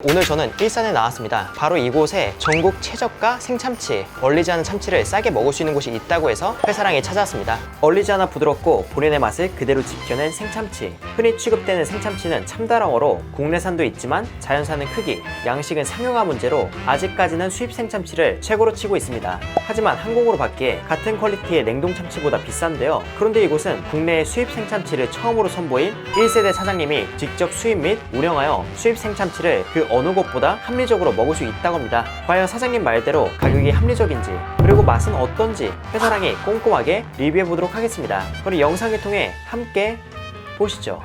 오늘 저는 일산에 나왔습니다. 바로 이곳에 전국 최저가 생참치, 얼리지 않은 참치를 싸게 먹을 수 있는 곳이 있다고 해서 회사랑에 찾아왔습니다. 얼리지 않아 부드럽고 본연의 맛을 그대로 지켜낸 생참치. 흔히 취급되는 생참치는 참다랑어로 국내산도 있지만 자연산은 크기, 양식은 상용화 문제로 아직까지는 수입 생참치를 최고로 치고 있습니다. 하지만 한국으로 받기에 같은 퀄리티의 냉동 참치보다 비싼데요. 그런데 이곳은 국내의 수입 생참치를 처음으로 선보인 1세대 사장님이 직접 수입 및 운영하여 수입 생참치를 그 어느 곳보다 합리적으로 먹을 수 있다고 합니다. 과연 사장님 말대로 가격이 합리적인지 그리고 맛은 어떤지 회사랑이 꼼꼼하게 리뷰해 보도록 하겠습니다. 그럼 영상을 통해 함께 보시죠.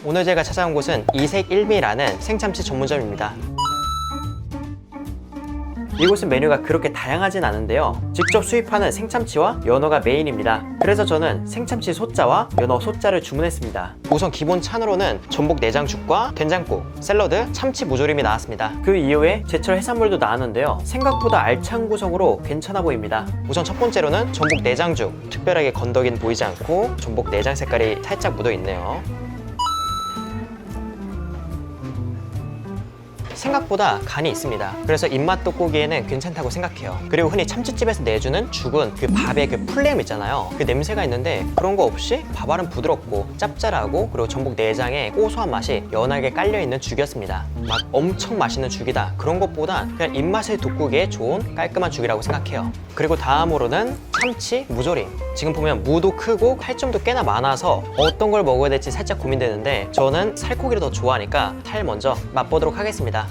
오늘 제가 찾아온 곳은 이색1미라는 생참치 전문점입니다. 이곳은 메뉴가 그렇게 다양하진 않은데요. 직접 수입하는 생참치와 연어가 메인입니다. 그래서 저는 생참치 소자와 연어 소자를 주문했습니다. 우선 기본 찬으로는 전복 내장죽과 된장국, 샐러드, 참치 무조림이 나왔습니다. 그 이후에 제철 해산물도 나왔는데요. 생각보다 알찬 구성으로 괜찮아 보입니다. 우선 첫 번째로는 전복 내장죽. 특별하게 건더기는 보이지 않고 전복 내장 색깔이 살짝 묻어 있네요. 생각보다 간이 있습니다. 그래서 입맛 돋보기에는 괜찮다고 생각해요. 그리고 흔히 참치집에서 내주는 죽은 그 밥의 그 풀냄 있잖아요. 그 냄새가 있는데 그런 거 없이 밥알은 부드럽고 짭짤하고 그리고 전복 내장에 고소한 맛이 연하게 깔려있는 죽이었습니다. 막 엄청 맛있는 죽이다 그런 것보다 그냥 입맛을 돋구기에 좋은 깔끔한 죽이라고 생각해요. 그리고 다음으로는 참치 무조림. 지금 보면 무도 크고 살점도 꽤나 많아서 어떤 걸 먹어야 될지 살짝 고민되는데 저는 살코기를 더 좋아하니까 살 먼저 맛보도록 하겠습니다.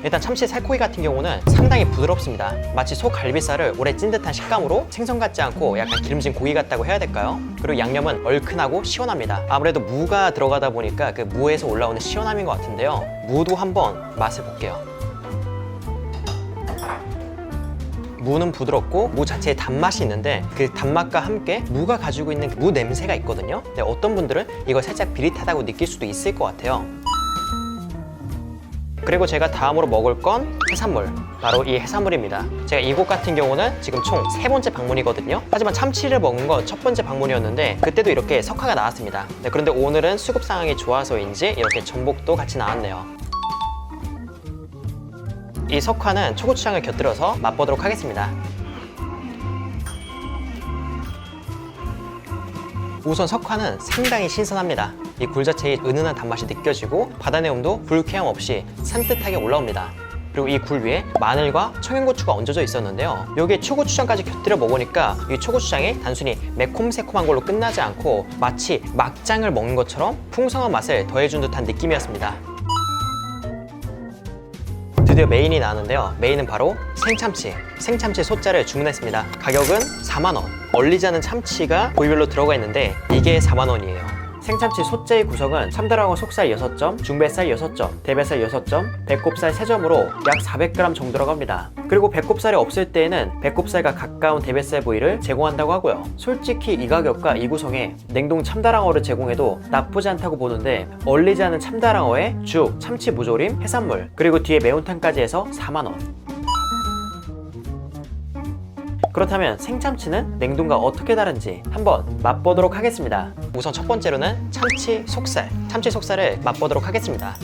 일단 참치 살코기 같은 경우는 상당히 부드럽습니다. 마치 소 갈비살을 오래 찐 듯한 식감으로 생선 같지 않고 약간 기름진 고기 같다고 해야 될까요? 그리고 양념은 얼큰하고 시원합니다. 아무래도 무가 들어가다 보니까 그 무에서 올라오는 시원함인 것 같은데요. 무도 한번 맛을 볼게요. 무는 부드럽고 무 자체에 단맛이 있는데 그 단맛과 함께 무가 가지고 있는 무 냄새가 있거든요. 근데 어떤 분들은 이걸 살짝 비릿하다고 느낄 수도 있을 것 같아요. 그리고 제가 다음으로 먹을 건 해산물, 바로 이 해산물입니다. 제가 이곳 같은 경우는 지금 총 3번째 방문이거든요. 하지만 참치를 먹은 건 첫 번째 방문이었는데 그때도 이렇게 석화가 나왔습니다. 네, 그런데 오늘은 수급 상황이 좋아서인지 이렇게 전복도 같이 나왔네요. 이 석화는 초고추장을 곁들여서 맛보도록 하겠습니다. 우선 석화는 상당히 신선합니다. 이 굴 자체의 은은한 단맛이 느껴지고 바다 내음도 불쾌함 없이 산뜻하게 올라옵니다. 그리고 이 굴 위에 마늘과 청양고추가 얹어져 있었는데요. 여기에 초고추장까지 곁들여 먹으니까 이 초고추장이 단순히 매콤새콤한 걸로 끝나지 않고 마치 막장을 먹는 것처럼 풍성한 맛을 더해준 듯한 느낌이었습니다. 드디어 메인이 나왔는데요. 메인은 바로 생참치 소자를 주문했습니다. 가격은 4만원. 얼리지 않은 참치가 부위별로 들어가 있는데 이게 4만원이에요. 생참치 소자의 구성은 참다랑어 속살 6점, 중뱃살 6점, 대뱃살 6점, 배꼽살 3점으로 약 400g 정도 들어갑니다. 그리고 배꼽살이 없을 때에는 배꼽살과 가까운 대뱃살 부위를 제공한다고 하고요. 솔직히 이 가격과 이 구성에 냉동 참다랑어를 제공해도 나쁘지 않다고 보는데 얼리지 않은 참다랑어에 죽, 참치 무조림, 해산물, 그리고 뒤에 매운탕까지 해서 4만원. 그렇다면 생참치는 냉동과 어떻게 다른지 한번 맛보도록 하겠습니다. 우선 첫 번째로는 참치 속살을 맛보도록 하겠습니다.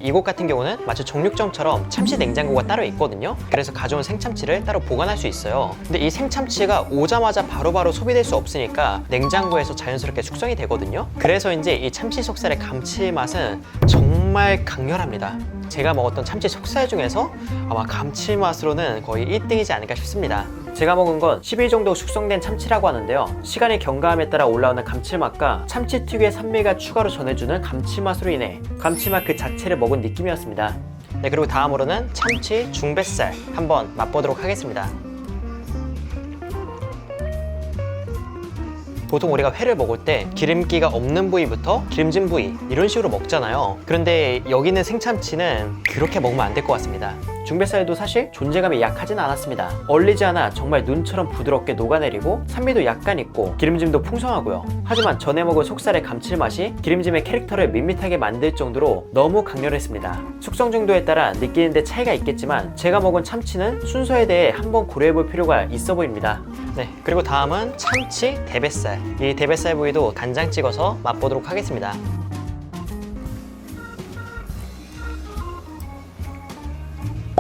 이곳 같은 경우는 마치 정육점처럼 참치 냉장고가 따로 있거든요. 그래서 가져온 생참치를 따로 보관할 수 있어요. 근데 이 생참치가 오자마자 바로바로 소비될 수 없으니까 냉장고에서 자연스럽게 숙성이 되거든요. 그래서인지 이 참치 속살의 감칠맛은 정말 강렬합니다. 제가 먹었던 참치 속살 중에서 아마 감칠맛으로는 거의 1등이지 않을까 싶습니다. 제가 먹은 건 10일 정도 숙성된 참치라고 하는데요. 시간이 경과함에 따라 올라오는 감칠맛과 참치 특유의 산미가 추가로 전해주는 감칠맛으로 인해 감칠맛 그 자체를 먹은 느낌이었습니다. 네, 그리고 다음으로는 참치 중뱃살 한번 맛보도록 하겠습니다. 보통 우리가 회를 먹을 때 기름기가 없는 부위부터 기름진 부위 이런 식으로 먹잖아요. 그런데 여기 있는 생참치는 그렇게 먹으면 안 될 것 같습니다. 중뱃살도 사실 존재감이 약하진 않았습니다. 얼리지 않아 정말 눈처럼 부드럽게 녹아내리고 산미도 약간 있고 기름짐도 풍성하고요. 하지만 전에 먹은 속살의 감칠맛이 기름짐의 캐릭터를 밋밋하게 만들 정도로 너무 강렬했습니다. 숙성 정도에 따라 느끼는데 차이가 있겠지만 제가 먹은 참치는 순서에 대해 한번 고려해볼 필요가 있어 보입니다. 네, 그리고 다음은 참치 대뱃살. 이 대뱃살 부위도 간장 찍어서 맛보도록 하겠습니다.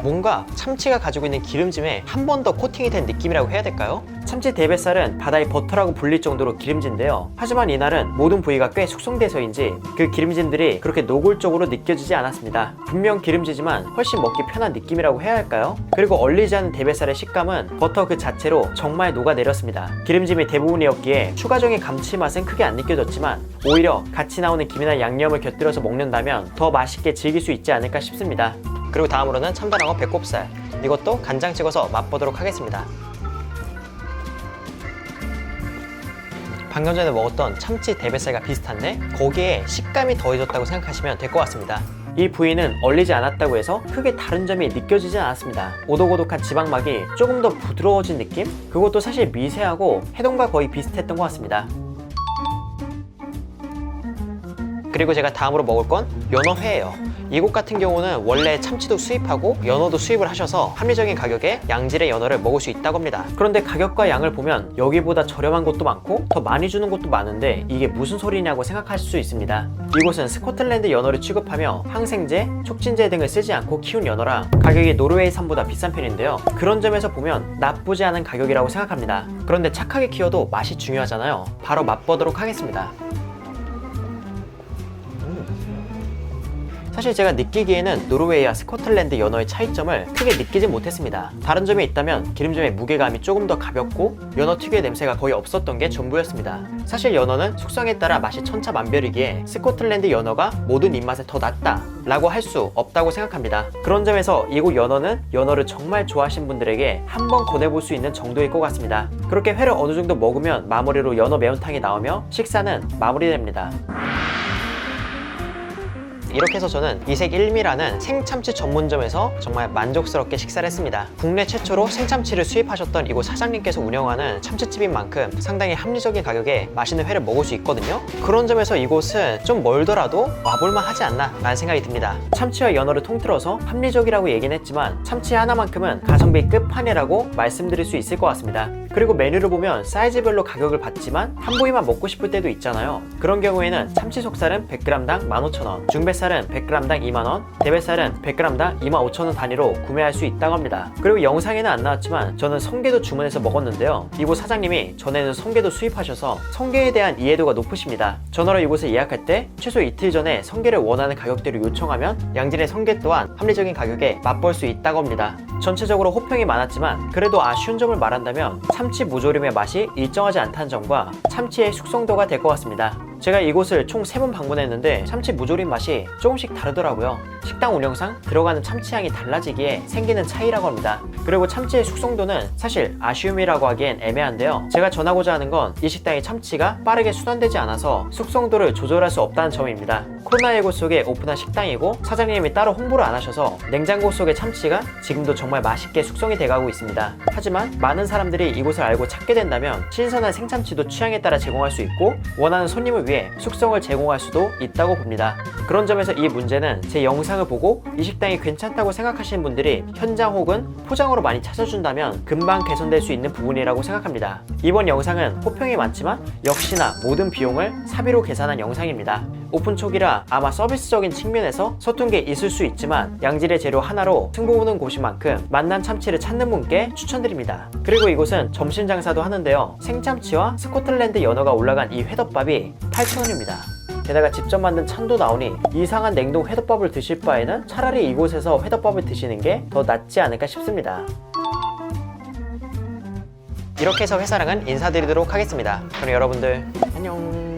뭔가 참치가 가지고 있는 기름짐에 한 번 더 코팅이 된 느낌이라고 해야 될까요? 참치 대뱃살은 바다의 버터라고 불릴 정도로 기름진데요. 하지만 이날은 모든 부위가 꽤 숙성돼서인지 그 기름짐들이 그렇게 노골적으로 느껴지지 않았습니다. 분명 기름지지만 훨씬 먹기 편한 느낌이라고 해야 할까요? 그리고 얼리지 않은 대뱃살의 식감은 버터 그 자체로 정말 녹아내렸습니다. 기름짐이 대부분이었기에 추가적인 감칠맛은 크게 안 느껴졌지만 오히려 같이 나오는 김이나 양념을 곁들여서 먹는다면 더 맛있게 즐길 수 있지 않을까 싶습니다. 그리고 다음으로는 참다랑어 배꼽살. 이것도 간장 찍어서 맛보도록 하겠습니다. 방금 전에 먹었던 참치 대뱃살과 비슷한데 거기에 식감이 더해졌다고 생각하시면 될 것 같습니다. 이 부위는 얼리지 않았다고 해서 크게 다른 점이 느껴지진 않았습니다. 오독오독한 지방막이 조금 더 부드러워진 느낌? 그것도 사실 미세하고 해동과 거의 비슷했던 것 같습니다. 그리고 제가 다음으로 먹을 건 연어회예요. 이곳 같은 경우는 원래 참치도 수입하고 연어도 수입을 하셔서 합리적인 가격에 양질의 연어를 먹을 수 있다고 합니다. 그런데 가격과 양을 보면 여기보다 저렴한 곳도 많고 더 많이 주는 곳도 많은데 이게 무슨 소리냐고 생각하실 수 있습니다. 이곳은 스코틀랜드 연어를 취급하며 항생제, 촉진제 등을 쓰지 않고 키운 연어라 가격이 노르웨이산보다 비싼 편인데요. 그런 점에서 보면 나쁘지 않은 가격이라고 생각합니다. 그런데 착하게 키워도 맛이 중요하잖아요. 바로 맛보도록 하겠습니다. 사실 제가 느끼기에는 노르웨이와 스코틀랜드 연어의 차이점을 크게 느끼지 못했습니다. 다른 점이 있다면 기름짐의 무게감이 조금 더 가볍고 연어 특유의 냄새가 거의 없었던 게 전부였습니다. 사실 연어는 숙성에 따라 맛이 천차만별이기에 스코틀랜드 연어가 모든 입맛에 더 낫다 라고 할 수 없다고 생각합니다. 그런 점에서 이곳 연어는 연어를 정말 좋아하시는 분들에게 한번 권해볼 수 있는 정도일 것 같습니다. 그렇게 회를 어느 정도 먹으면 마무리로 연어 매운탕이 나오며 식사는 마무리됩니다. 이렇게 해서 저는 이색 1미라는 생참치 전문점에서 정말 만족스럽게 식사를 했습니다. 국내 최초로 생참치를 수입하셨던 이곳 사장님께서 운영하는 참치집인 만큼 상당히 합리적인 가격에 맛있는 회를 먹을 수 있거든요. 그런 점에서 이곳은 좀 멀더라도 와볼만 하지 않나 라는 생각이 듭니다. 참치와 연어를 통틀어서 합리적이라고 얘기는 했지만 참치 하나만큼은 가성비 끝판이라고 말씀드릴 수 있을 것 같습니다. 그리고 메뉴를 보면 사이즈별로 가격을 받지만 한 부위만 먹고 싶을 때도 있잖아요. 그런 경우에는 참치 속살은 100g당 15,000원, 중뱃살은 100g당 2만원, 대뱃살은 100g당 25,000원 단위로 구매할 수 있다고 합니다. 그리고 영상에는 안 나왔지만 저는 성게도 주문해서 먹었는데요. 이곳 사장님이 전에는 성게도 수입하셔서 성게에 대한 이해도가 높으십니다. 전화로 이곳에 예약할 때 최소 이틀 전에 성게를 원하는 가격대로 요청하면 양질의 성게 또한 합리적인 가격에 맛볼 수 있다고 합니다. 전체적으로 호평이 많았지만 그래도 아쉬운 점을 말한다면 참치 무조림의 맛이 일정하지 않다는 점과 참치의 숙성도가 될 것 같습니다. 제가 이곳을 총 3번 방문했는데 참치 무조림 맛이 조금씩 다르더라고요. 식당 운영상 들어가는 참치향이 달라지기에 생기는 차이라고 합니다. 그리고 참치의 숙성도는 사실 아쉬움이라고 하기엔 애매한데요. 제가 전하고자 하는 건 이 식당의 참치가 빠르게 순환되지 않아서 숙성도를 조절할 수 없다는 점입니다. 코로나19 속에 오픈한 식당이고 사장님이 따로 홍보를 안 하셔서 냉장고 속의 참치가 지금도 정말 맛있게 숙성이 돼가고 있습니다. 하지만 많은 사람들이 이곳을 알고 찾게 된다면 신선한 생참치도 취향에 따라 제공할 수 있고 원하는 손님을 위해 숙성을 제공할 수도 있다고 봅니다. 그런 점에서 이 문제는 제 영상을 보고 이 식당이 괜찮다고 생각하시는 분들이 현장 혹은 포장으로 많이 찾아준다면 금방 개선될 수 있는 부분이라고 생각합니다. 이번 영상은 호평이 많지만 역시나 모든 비용을 사비로 계산한 영상입니다. 오픈 초기라 아마 서비스적인 측면에서 서툰 게 있을 수 있지만 양질의 재료 하나로 승부 보는 곳인 만큼 맛난 참치를 찾는 분께 추천드립니다. 그리고 이곳은 점심 장사도 하는데요. 생참치와 스코틀랜드 연어가 올라간 이 회덮밥이 8,000원입니다. 게다가 직접 만든 찬도 나오니 이상한 냉동 회덮밥을 드실 바에는 차라리 이곳에서 회덮밥을 드시는 게 더 낫지 않을까 싶습니다. 이렇게 해서 회사랑은 인사드리도록 하겠습니다. 그럼 여러분들 안녕.